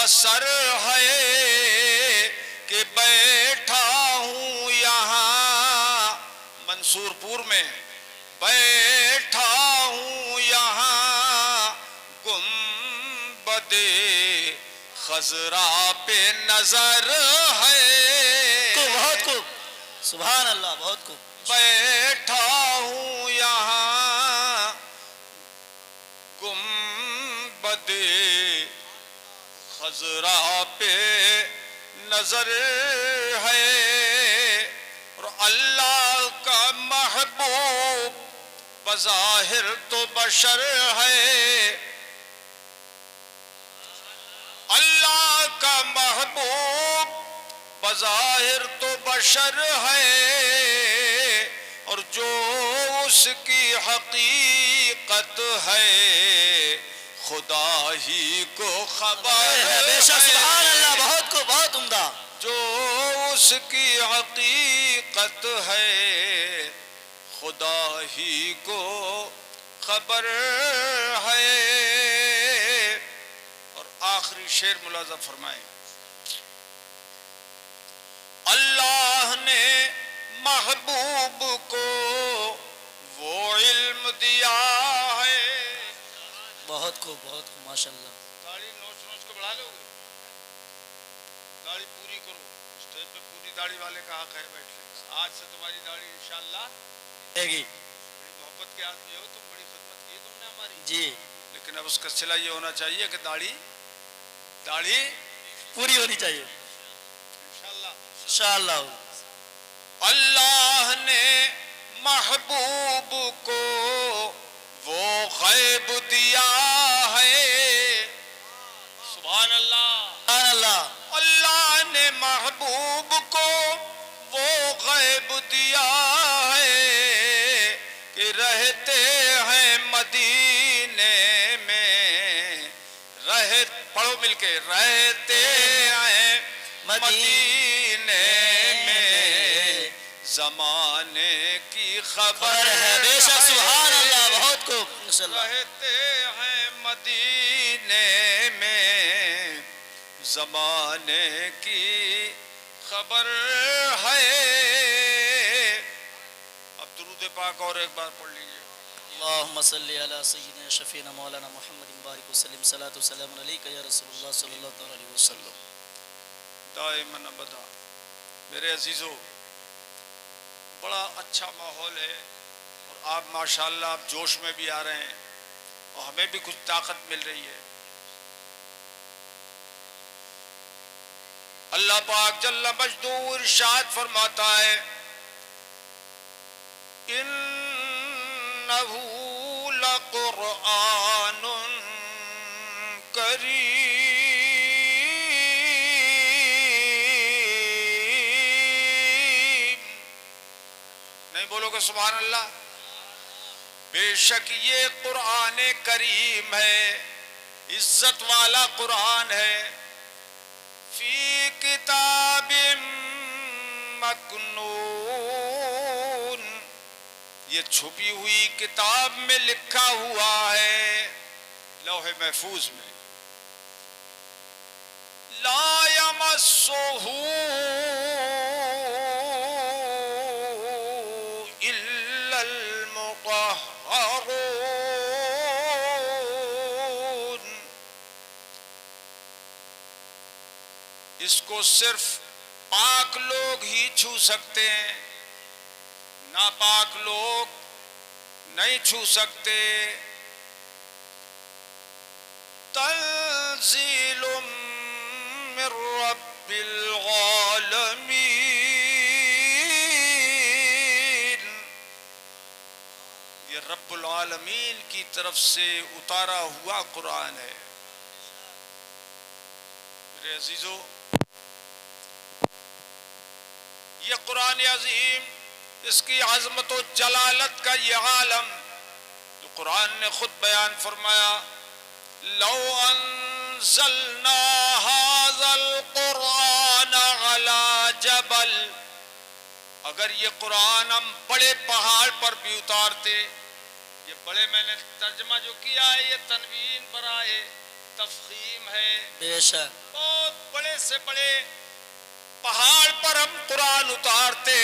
اثر ہے کہ بیٹھا ہوں یہاں منصور پور میں، بیٹھا ہوں یہاں گنبد خضرا پہ نظر ہے، بہت خوب، سبحان اللہ، بہت خوب. بیٹھا ہوں یہاں گنبد خضرا پہ نظر ہے، اور اللہ کا محبوب بظاہر تو بشر ہے، اللہ کا محبوب بظاہر تو بشر ہے، اور جو اس کی حقیقت ہے خدا ہی کو خبر ہے. بے شک، سبحان اللہ، بہت کو، بہت عمدہ. جو اس کی حقیقت ہے خدا ہی کو خبر ہے. اور آخری شعر ملاحظہ فرمائیں. اللہ نے محبوب کو وہ علم دیا ہے. بہت خوب، بہت خوب، ماشاء اللہ. داڑھی نوچ نوچ کے بڑھا لو گے، داڑھی پوری کرو. اسٹیج پہ پوری داڑھی والے کا حق ہے بیٹھنے. آج سے تمہاری داڑھی انشاءاللہ ہے گی. بڑی محبت کے آدمی ہو تم، بڑی خدمت کی تم نے ہماری جی. لیکن اب اس کا صلہ یہ ہونا چاہیے کہ داڑھی پوری ہونی چاہیے انشاءاللہ. انشاءاللہ. اللہ نے محبوب کو وہ غیب دیا ہے. سبحان اللہ، سبحان اللہ. اللہ نے محبوب کو وہ غیب دیا ہے کہ رہتے ہیں مدینے میں، پڑھو مل کے، رہتے ہیں مدینے میں زمانے کی خبر ہے. بے شک، سبحان اللہ، بہت خوب. رہتے ہیں مدینے میں زمانے کی خبر ہے. اب درود پاک اور ایک بار پڑھ لیجیے. اللہم صلی علی سیدنا شفینا مولانا محمد بارک وسلم. صلاۃ و سلام علیکہ یا رسول اللہ صلی اللہ علیہ وسلم. دائماً ابدا. میرے عزیزو، بڑا اچھا ماحول ہے اور آپ ماشاءاللہ آپ جوش میں بھی آ رہے ہیں اور ہمیں بھی کچھ طاقت مل رہی ہے. اللہ پاک جل مجدہ ارشاد فرماتا ہے انہ لقرآن کریم. نہیں بولو گے سبحان اللہ؟ بے شک یہ قرآن کریم ہے، عزت والا قرآن ہے. فی کتاب مکنون، یہ چھپی ہوئی کتاب میں لکھا ہوا ہے، لوح محفوظ میں. لا یمسہ الا المطہرون، اس کو صرف پاک لوگ ہی چھو سکتے ہیں، ناپاک لوگ نہیں چھو سکتے. تنزیل من رب العالمین، یہ رب العالمین کی طرف سے اتارا ہوا قرآن ہے. میرے عزیزو، یہ قرآن عظیم، اس کی عظمت و جلالت کا یہ عالم جو قرآن نے خود بیان فرمایا لو انزلنا هذا القرآن على جبل، اگر یہ قرآن ہم بڑے پہاڑ پر بھی اتارتے، یہ بڑے میں نے ترجمہ جو کیا ہے یہ تنوین برائے تفخیم ہے. بے شک. بہت بڑے سے بڑے پہاڑ پر ہم قرآن اتارتے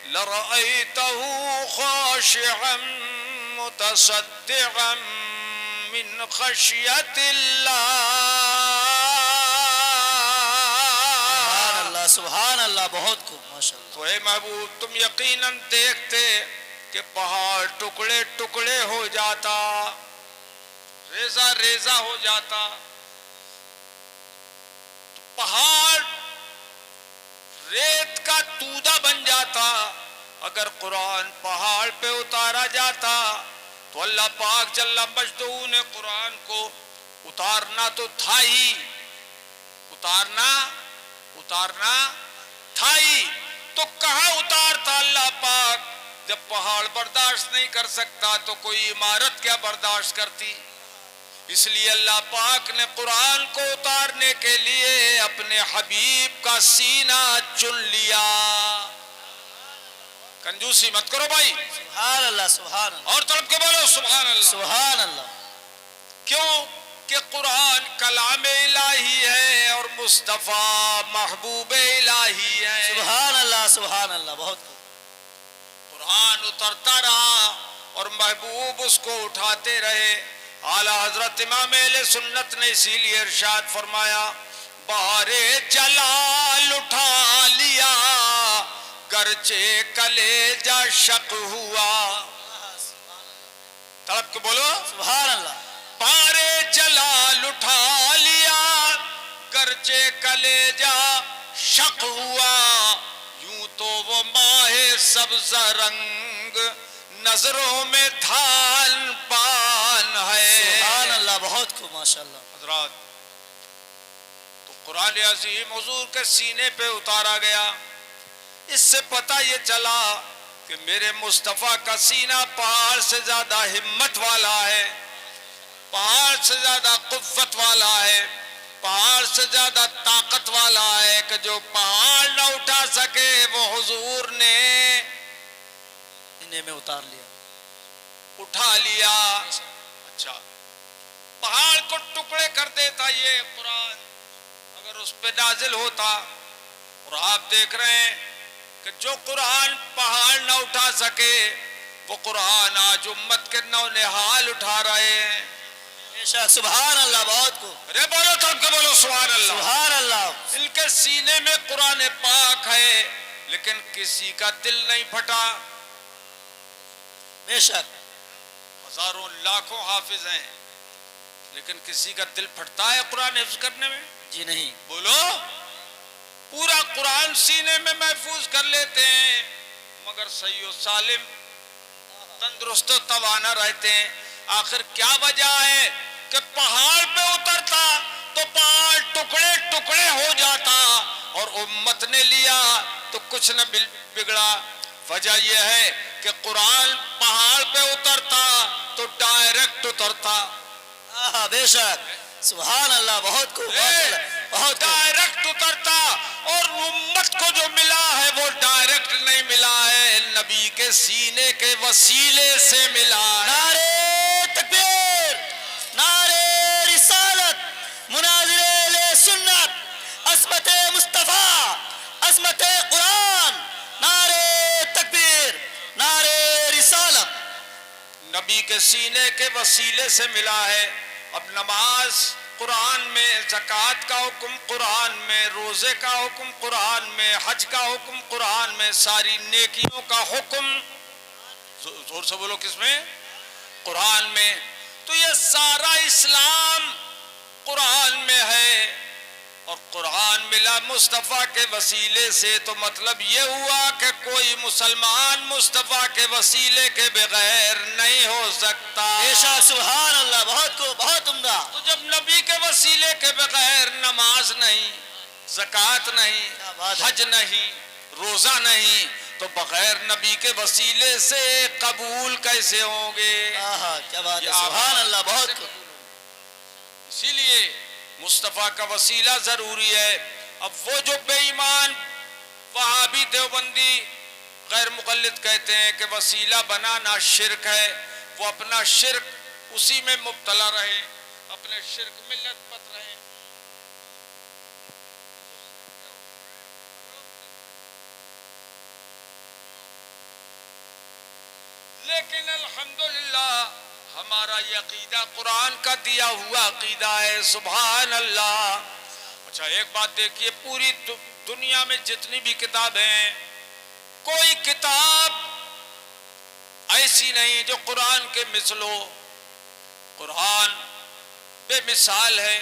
لَرَأَيْتَهُ خَاشِعًا مُتَصَدِّعًا من خشیت اللہ. سبحان اللہ سبحان اللہ. بہت خوب ماشاء اللہ. تو اے محبوب تم یقیناً دیکھتے کہ پہاڑ ٹکڑے ٹکڑے ہو جاتا, ریزہ ریزہ ہو جاتا. تو پہاڑ ریت کا تودہ بن جاتا. اگر قرآن پہاڑ پہ اتارا جاتا تو اللہ پاک جل مجدہ نے قرآن کو اتارنا تو تھا ہی, اتارنا تھا ہی, تو کہاں اتارتا اللہ پاک؟ جب پہاڑ برداشت نہیں کر سکتا تو کوئی عمارت کیا برداشت کرتی؟ اس لیے اللہ پاک نے قرآن کو اتارنے کے لیے اپنے حبیب کا سینہ چن لیا. کنجوسی مت کرو بھائی. سبحان اللہ سبحان اللہ. اور تڑپ کے بولو سبحان اللہ. سبحان اللہ. کیوں کہ قرآن کلام الہی ہے اور مصطفیٰ محبوب الہی ہے. سبحان اللہ سبحان اللہ. بہت خوب. قرآن اترتا رہا اور محبوب اس کو اٹھاتے رہے. اعلیٰ حضرت امام اہل سنت نے اسی لیے ارشاد فرمایا بہار جلال اٹھا لیا گرچہ کلیجہ شق ہوا. تڑپ کے بولو سبحان اللہ. بہار جلال اٹھا لیا گرچہ کلیجہ شق ہوا. یوں تو وہ ماہ سبز رنگ نظروں میں دھان پان ہے. سبحان اللہ. بہت خوب ماشاء اللہ. حضرات تو قرآن عظیم حضور کے سینے پہ اتارا گیا. اس سے پتہ یہ چلا کہ میرے مصطفیٰ کا سینہ پہاڑ سے زیادہ ہمت والا ہے, پہاڑ سے زیادہ قوت والا ہے, پہاڑ سے زیادہ طاقت والا ہے کہ جو پہاڑ نہ اٹھا سکے وہ حضور نے سینے میں اتار لیا, اٹھا لیا. اچھا پہاڑ کو ٹکڑے کر دیتا یہ قرآن اگر اس پہ نازل ہوتا. اور آپ دیکھ رہے ہیں کہ جو قرآن پہاڑ نہ اٹھا سکے وہ قرآن آج امت کے نو نہال اٹھا رہے ہیں. بے شک. سبحان اللہ. بہت خوب. ارے بولو تب کے بولو سبحان اللہ. سبحان اللہ. ان کے سینے میں قرآن پاک ہے لیکن کسی کا دل نہیں پھٹا. بے شک. ہزاروں لاکھوں حافظ ہیں لیکن کسی کا دل پھٹتا ہے قرآن حفظ کرنے میں؟ جی نہیں. بولو. پورا قرآن سینے میں محفوظ کر لیتے ہیں مگر صحیح و سالم تندرست و توانا رہتے ہیں. آخر کیا وجہ ہے کہ پہاڑ پہ اترتا تو پہاڑ ٹکڑے ٹکڑے ہو جاتا اور امت نے لیا تو کچھ نہ بگڑا. وجہ یہ ہے کہ قرآن پہاڑ پہ اترتا تو ڈائریکٹ اترتا. بے شک. سبحان اللہ. بہت خوب. بہت ڈائریکٹ اترتا اور امت کو جو ملا ہے وہ ڈائریکٹ نہیں ملا ہے, نبی کے سینے کے وسیلے سے ملا ہے. نعرے تکبیر, نعرے رسالت, مناظر اہل سنت, عصمت مصطفیٰ, عصمت قرآن, نعرے تکبیر, نعرے رسالت. نبی کے سینے کے وسیلے سے ملا ہے. اب نماز قرآن میں, زکوٰۃ کا حکم قرآن میں, روزے کا حکم قرآن میں, حج کا حکم قرآن میں, ساری نیکیوں کا حکم زور سے بولو کس میں؟ قرآن میں. تو یہ سارا اسلام قرآن میں ہے اور قرآن ملا مصطفیٰ کے وسیلے سے. تو مطلب یہ ہوا کہ کوئی مسلمان مصطفیٰ کے وسیلے کے بغیر نہیں ہو سکتا. بے شک. سبحان اللہ. بہت کو بہت عمدہ. تو جب نبی کے وسیلے کے بغیر نماز نہیں, زکوٰۃ نہیں, حج نہیں, روزہ نہیں, تو بغیر نبی کے وسیلے سے قبول کیسے ہوں گے؟ کیا بات ہے. سبحان اللہ. بہت کو. اسی لیے مصطفیٰ کا وسیلہ ضروری ہے. اب وہ جو بے ایمان وہابی دیوبندی غیر مقلد کہتے ہیں کہ وسیلہ بنانا شرک ہے, وہ اپنا شرک اسی میں مبتلا رہے, اپنے شرک ملت پت رہے. لیکن الحمدللہ ہمارا یہ عقیدہ قرآن کا دیا ہوا عقیدہ ہے. سبحان اللہ. اچھا ایک بات دیکھیے, پوری دنیا میں جتنی بھی کتابیں ہیں, کوئی کتاب ایسی نہیں جو قرآن کے مثل ہو. قرآن بے مثال ہے.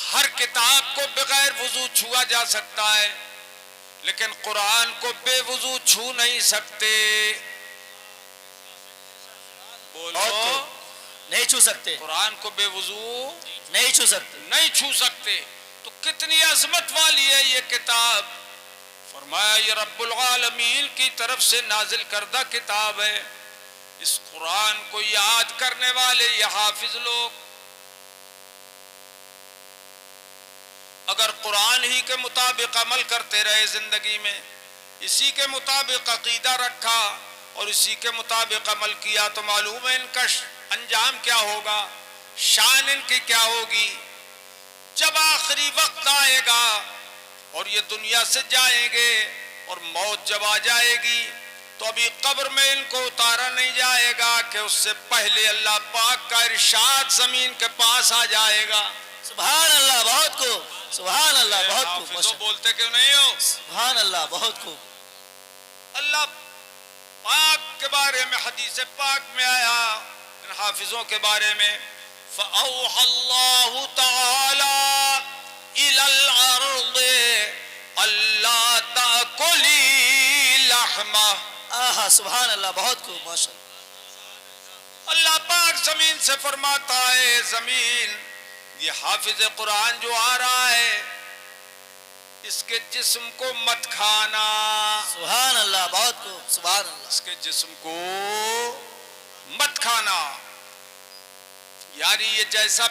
ہر کتاب کو بغیر وضو چھوا جا سکتا ہے, لیکن قرآن کو بے وضو چھو نہیں سکتے. بولو, نہیں چھو سکتے. قرآن کو بے وضو نہیں چھو سکتے. نہیں چھو سکتے. تو کتنی عظمت والی ہے یہ کتاب. فرمایا یہ رب العالمین کی طرف سے نازل کردہ کتاب ہے. اس قرآن کو یاد کرنے والے یہ حافظ لوگ اگر قرآن ہی کے مطابق عمل کرتے رہے زندگی میں, اسی کے مطابق عقیدہ رکھا اور اسی کے مطابق عمل کیا, تو معلوم ہے ان کا انجام کیا ہوگا, شان ان کی کیا ہوگی. جب آخری وقت آئے گا اور یہ دنیا سے جائیں گے اور موت جب آ جائے گی, تو ابھی قبر میں ان کو اتارا نہیں جائے گا کہ اس سے پہلے اللہ پاک کا ارشاد زمین کے پاس آ جائے گا. سبحان اللہ, بہت خوب. سبحان اللہ, بہت خوب. حافظوں بولتے کیوں نہیں ہو؟ سبحان اللہ, بہت خوب. اللہ پاک کے بارے میں حدیث پاک میں آیا ان حافظوں کے بارے میں, فَأَوْحَى اللَّهُ تَعَالَى إِلَى الْأَرْضِ أَلَّا تَأْكُلِي لَحْمَهُ. آہا, سبحان اللہ, بہت خوب, ماشاء اللہ. اللہ پاک زمین سے فرماتا ہے, زمین یہ حافظ قرآن جو آ رہا ہے اس کے جسم کو مت کھانا. سبحان اللہ, بہت خوب. سبحان اللہ. اس کے جسم کو مت کھانا, یعنی یہ جیسا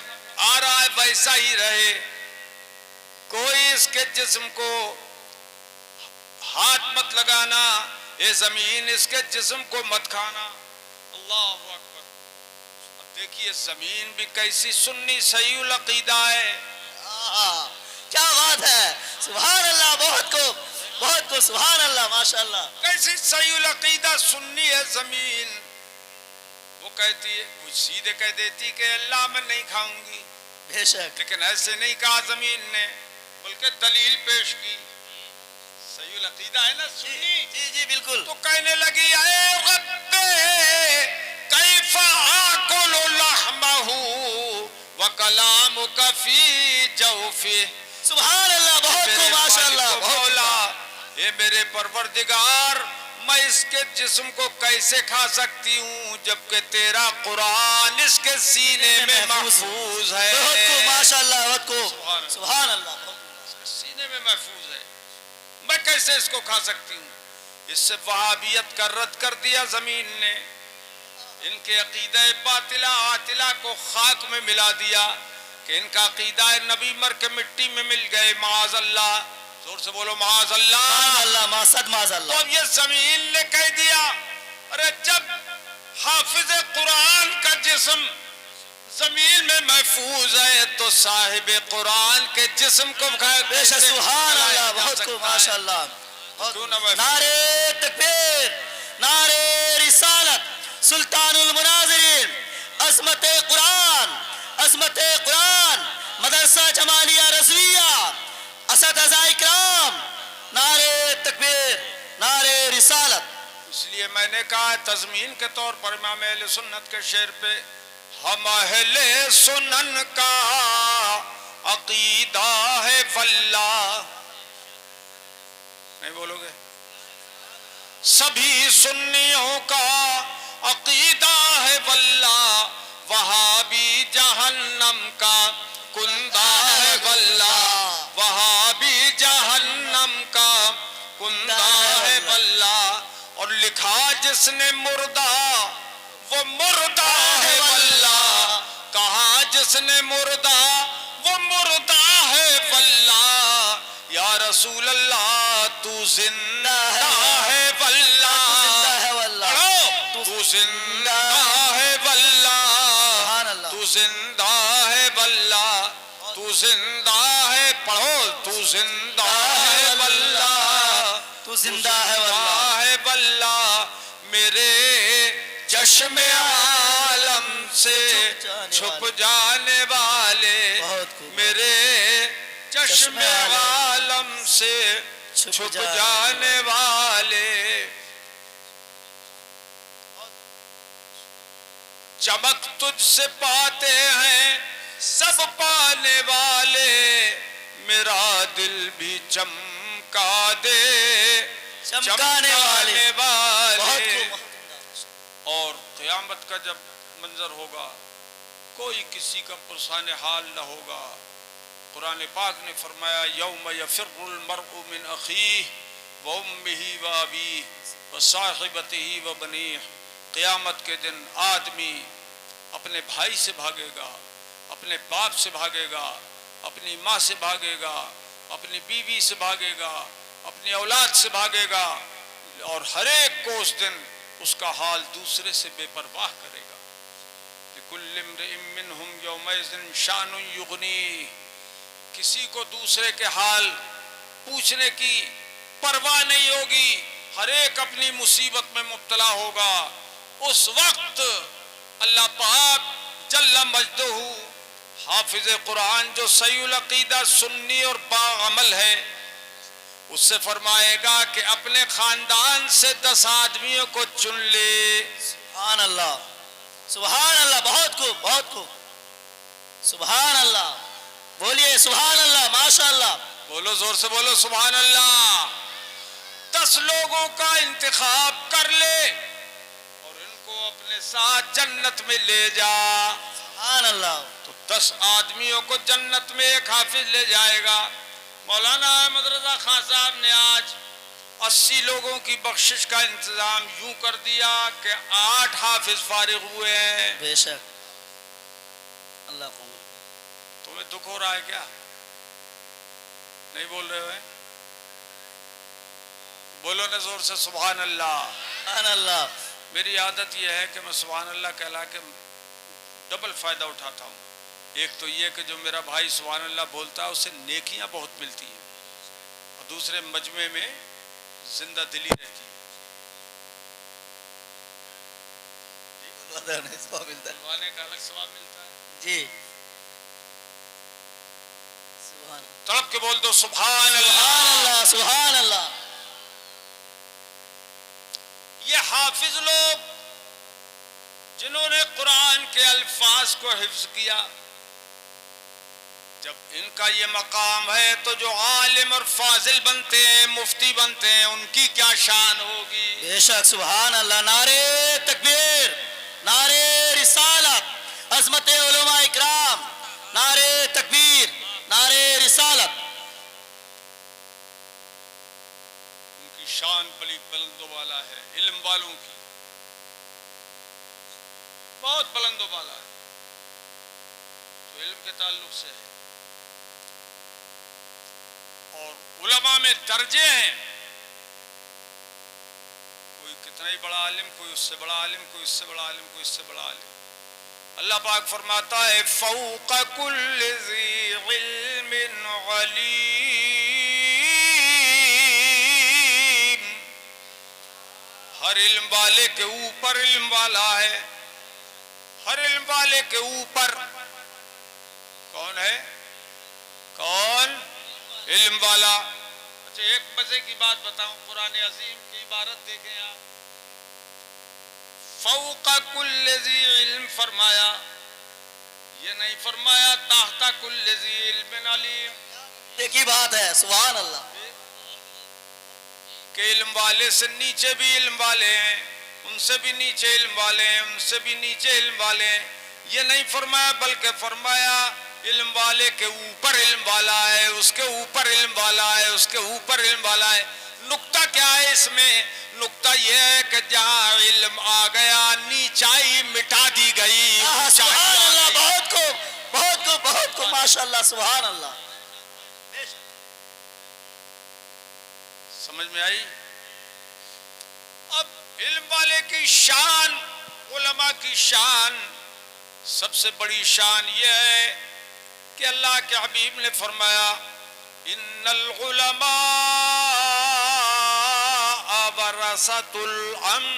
آ رہا ہے ویسا ہی رہے. کوئی اس کے جسم کو ہاتھ مت لگانا, اے زمین اس کے جسم کو مت کھانا. اللہ اکبر. اب دیکھیے زمین بھی کیسی سنی صحیح العقیدہ ہے. آہا, کیا بات ہے. سبحان اللہ, بہت خوب, بہت خوب. سبحان اللہ, ماشاء اللہ. کیسی صحیح العقیدہ سنی ہے زمین. وہ کہتی ہے, وہ سیدھے کہہ دیتی کہ اللہ میں نہیں کھاؤں گی, بے شک. لیکن ایسے نہیں کہا زمین نے, بلکہ دلیل پیش کی. صحیح العقیدہ ہے نا سنی. جی جی بالکل. تو کہنے لگی اے رب کیف آکل لحمہ وکلامک فی جوفہ. سبحان اللہ, بہت خوب, ماشاء اللہ. مولا اے میرے پروردگار, میں اس کے جسم کو کیسے کھا سکتی ہوں جبکہ تیرا قرآن اس کے سینے میں محفوظ ہے. بہت خوب, ماشاء اللہ, بہت خوب. سبحان اللہ, اس کے سینے میں محفوظ ہے, میں کیسے اس کو کھا سکتی ہوں. اس سے وہابیت کا رد کر دیا زمین نے. ان کے عقیدہ باطلہ عاطلہ کو خاک میں ملا دیا کہ ان کا عقیدہ نبی مر کے مٹی میں مل گئے. معاذ اللہ, زور سے بولو معاذ اللہ. معاذ اللہ, معاذ اللہ. تو اب یہ زمین نے کہہ دیا, ارے جب حافظ قرآن کا جسم زمین میں محفوظ ہے تو صاحب قرآن کے جسم کو بے شک. سبحان اللہ, بہت خوب, ماشاء اللہ. نعرے تکبیر, نعرے رسالت, سلطان المناظرین, عظمت قرآن, عظمت قرآن, مدرسہ جمالیہ رضویہ, اساتذہ اکرام, نعرے تکبیر, نعرے رسالت. اس لیے میں نے کہا تضمین کے طور پر امام اہل سنت کے شعر پہ, ہم اہل سنن کا عقیدہ ہے واللہ. نہیں بولو گے؟ سبھی سنیوں کا عقیدہ ہے واللہ, وہابی جہنم کا کندہ ہے واللہ, وہابی جہنم کا کندہ ہے واللہ. اور لکھا جس نے مردہ وہ مردہ ہے واللہ, کہا جس نے مردہ وہ مردہ ہے واللہ. یا رسول اللہ تو زندہ ہے واللہ, زندہ ہے واللہ, تو زندہ ہے واللہ. زندہ ہے واللہ، تو زندہ ہے، پڑھو، تو زندہ ہے واللہ، تو زندہ ہے واللہ، ہے واللہ، میرے چشم عالم سے چھپ جانے والے، بہت خوب، میرے چشم عالم سے چھپ جانے والے، چمک تجھ سے پاتے ہیں سب پانے والے، میرا دل بھی چمکا دے چمکانے والے، بہت خوب۔ اور قیامت کا جب منظر ہوگا کوئی کسی کا پرسان حال نہ ہوگا۔ قرآن پاک نے فرمایا یوم یفر المرء من اخیہ وامہ وابیہ وصاحبتہ وبنیہ، قیامت کے دن آدمی اپنے بھائی سے بھاگے گا، اپنے باپ سے بھاگے گا، اپنی ماں سے بھاگے گا، اپنی بیوی سے بھاگے گا، اپنی اولاد سے بھاگے گا، اور ہر ایک کو اس دن اس کا حال دوسرے سے بے پرواہ کرے گا۔ لِكُلِّ امْرِئٍ مِّنْهُمْ يَوْمَئِذٍ شَأْنٌ يُغْنِيهِ، کسی کو دوسرے کے حال پوچھنے کی پرواہ نہیں ہوگی، ہر ایک اپنی مصیبت میں مبتلا ہوگا۔ اس وقت اللہ پاک جل مجدہ، حافظ قرآن جو صحیح العقیدہ سنی اور باعمل ہے، اس سے فرمائے گا کہ اپنے خاندان سے 10 آدمیوں کو چن لے۔ سبحان اللہ، سبحان اللہ، بہت خوب، بہت خوب، سبحان اللہ، بولیے سبحان اللہ، ماشاء اللہ، بولو زور سے، بولو سبحان اللہ۔ 10 لوگوں کا انتخاب کر لے اور ان کو اپنے ساتھ جنت میں لے جا۔ سبحان اللہ، تو 10 آدمیوں کو جنت میں ایک حافظ لے جائے گا۔ مولانا احمد رضا خان صاحب نے آج 80 لوگوں کی بخشش کا انتظام یوں کر دیا کہ 8 حافظ فارغ ہوئے ہیں۔ بے شک، اللہ قبول۔ تمہیں دکھ ہو رہا ہے کیا؟ نہیں بول رہے ہوئے؟ بولو نا زور سے سبحان اللہ۔ سبحان اللہ، میری عادت یہ ہے کہ میں سبحان اللہ کہلا کے ڈبل فائدہ اٹھاتا ہوں۔ ایک تو یہ کہ جو میرا بھائی سبحان اللہ بولتا ہے اسے نیکیاں بہت ملتی ہیں، اور دوسرے مجمع میں زندہ دلی رہتی ہے، ثواب ملتا ہے بلوانے کا الگ ثواب ملتا ہے۔ جی، سبحان تڑپ کے بول دو سبحان اللہ، اللہ۔ سبحان اللہ، یہ حافظ لوگ جنہوں نے قرآن کے الفاظ کو حفظ کیا، جب ان کا یہ مقام ہے تو جو عالم اور فاضل بنتے ہیں، مفتی بنتے ہیں، ان کی کیا شان ہوگی؟ بے شک، سبحان اللہ، نعرے تکبیر، نعرے رسالت، عظمت علماء اکرام، نعرے تکبیر، نعرے رسالت، ان کی شان بڑی بلند و بالا ہے، علم والوں کی بہت بلند و بالا ہے، تو علم کے تعلق سے ہے۔ اور علماء میں درجے ہیں، کوئی کتنا ہی بڑا عالم، کوئی اس سے بڑا عالم، کوئی اس سے بڑا عالم، کوئی اس سے بڑا عالم۔ اللہ پاک فرماتا ہے فوق کل ذی علم علیم، ہر علم والے کے اوپر علم والا ہے، ہر علم والے کے اوپر کون ہے؟ کون؟ علم والا۔ اچھا ایک مزے کی بات بتاؤں، قرآن عظیم کی عبارت دیکھیں آپ، فوق کل ذی علم فرمایا، یہ نہیں فرمایا تحت کل ذی علم علیم، ایک ہی بات ہے، سبحان اللہ، کہ علم والے سے نیچے بھی علم والے ہیں، ان سے بھی نیچے علم والے ہیں، ان سے بھی نیچے علم والے ہیں، یہ نہیں فرمایا، بلکہ فرمایا علم والے کے اوپر علم والا ہے، اس کے اوپر علم والا ہے، اس کے اوپر علم والا ہے۔ نقطہ کیا ہے اس میں؟ نقطہ یہ ہے کہ جہاں علم آ گیا نیچائی مٹا دی گئی۔ سبحان اللہ، بہت خوب، بہت خوب، بہت خوب، ماشاء اللہ، سبحان اللہ، سمجھ میں آئی؟ اب علم والے کی شان، علماء کی شان سب سے بڑی شان یہ ہے کہ اللہ کے حبیب نے فرمایا ان العلماء ورثۃ الانبیاء،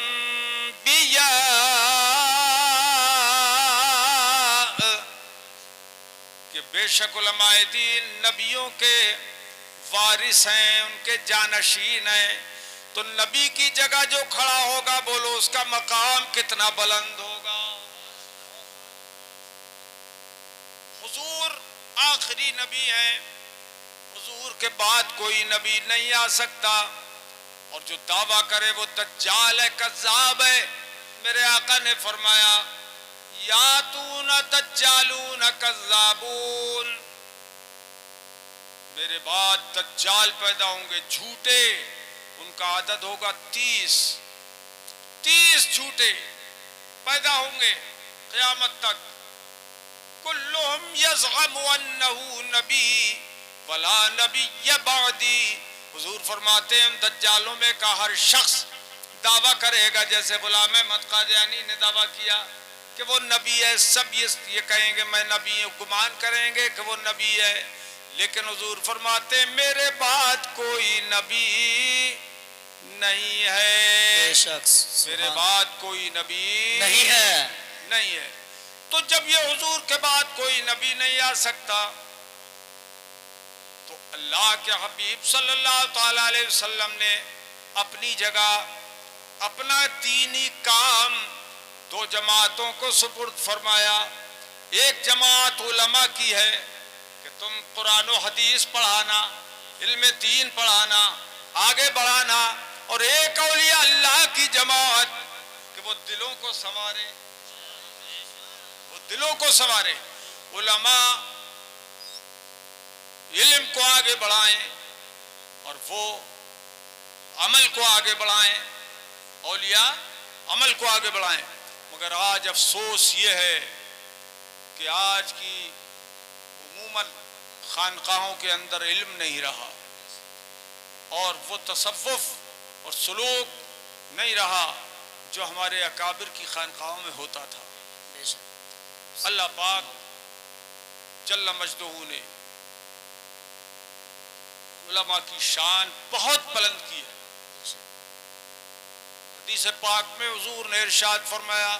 کہ بے شک علماء دین نبیوں کے وارث ہیں، ان کے جانشین ہیں. تو نبی کی جگہ جو کھڑا ہوگا بولو اس کا مقام کتنا بلند ہوگا. حضور آخری نبی ہیں، حضور کے بعد کوئی نبی نہیں آ سکتا. اور جو دعویٰ کرے وہ دجال ہے، کذاب ہے. میرے آقا نے فرمایا یاتون دجالون کذابون، میرے بعد دجال پیدا ہوں گے جھوٹے، ان کا عدد ہوگا 30 جھوٹے پیدا ہوں گے قیامت تک. کلہم یزعم انہ نبی ولا نبی بعدی. حضور فرماتے ہیں دجالوں میں کا ہر شخص دعویٰ کرے گا، جیسے غلام احمد قادیانی نے دعویٰ کیا کہ وہ نبی ہے، سب یہ کہیں گے میں نبی ہوں، گمان کریں گے کہ وہ نبی ہے. لیکن حضور فرماتے ہیں میرے بعد کوئی نبی نہیں ہے، بے شک میرے بعد کوئی نبی نہیں ہے. تو جب یہ حضور کے بعد کوئی نبی نہیں آ سکتا تو اللہ کے حبیب صلی اللہ تعالی علیہ وسلم نے اپنی جگہ اپنا دینی کام 2 جماعتوں کو سپرد فرمایا. ایک جماعت علماء کی ہے کہ تم قرآن و حدیث پڑھانا، علم دین پڑھانا، آگے بڑھانا. اور ایک اولیاء اللہ کی جماعت کہ وہ دلوں کو سنوارے، علماء علم کو آگے بڑھائیں اور وہ عمل کو آگے بڑھائیں، اولیاء عمل کو آگے بڑھائیں. مگر آج افسوس یہ ہے کہ آج کی عموماً خانقاہوں کے اندر علم نہیں رہا اور وہ تصوف اور سلوک نہیں رہا جو ہمارے اکابر کی خانقاہوں میں ہوتا تھا. اللہ پاک جل مجدہ نے علماء کی شان بہت بلند کی ہے. حدیث پاک میں حضور نے ارشاد فرمایا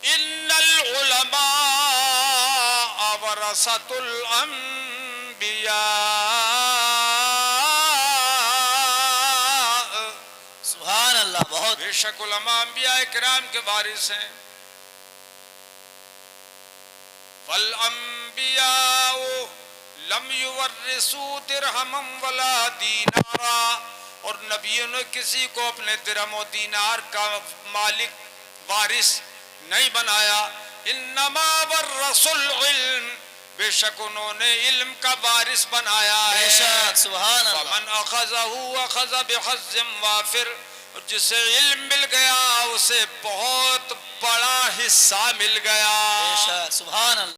ان العلماء ورثۃ الانبیاء، سبحان اللہ. بہت بے شک علماء انبیاء کرام کے وارث ہیں. والانبیاء لم یورثوا درہما ولا دینارا، اور نبیوں نے کسی کو اپنے درہم و دینار کا مالک وارث نہیں بنایا. انما ورثوا العلم، بے شک انہوں نے علم کا وارث بنایا ہے. بے شک سبحان اللہ. فمن اخذہ اخذ بحظ وافر، اور جسے علم مل گیا اسے بہت بڑا حصہ مل گیا. بے شک سبحان اللہ.